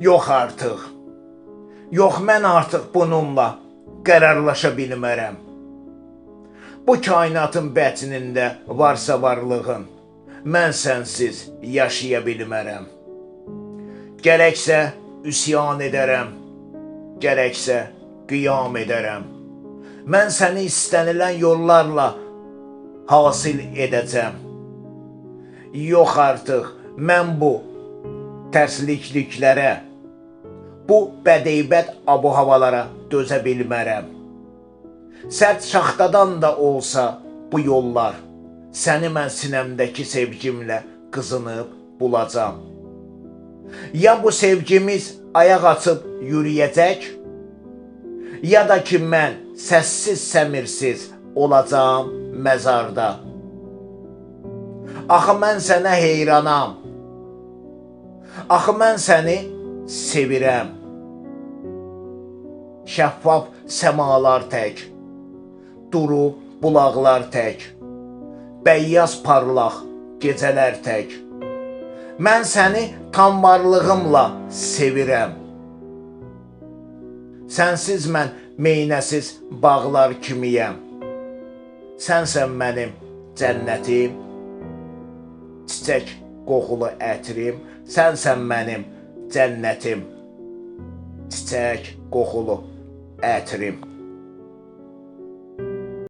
Yox artıq. Yox, mən artıq bununla qərarlaşa bilmərəm. Bu kainatın bətnində varsa varlığın, mən sənsiz yaşaya bilmərəm. Gərəksə üsyan edərəm, gərəksə qiyam edərəm. Mən səni istənilən yollarla hasil edəcəm. Yox artıq, mən bu tərslikliklərə, bu bədeybət abu-havalara dözə bilmərəm. Sərt şaxtadan da olsa bu yollar, səni mən sinəmdəki sevgimlə qızınıb bulacam. Ya bu sevgimiz ayaq açıb yürüyəcək, ya da ki mən səssiz səmirsiz olacam məzarda. Axı mən sənə heyranam, axı mən səni sevirəm. Şəffaf səmalar tək, duru bulaqlar tək, bəyyaz parlaq gecələr tək. Mən səni tam varlığımla sevirəm. Sənsiz mən meynəsiz bağlar kimiyəm. Sənsən mənim cənnətim, çiçək qoxulu ətrim. Sənsən mənim cənnətim, çiçək qoxulu ətrim.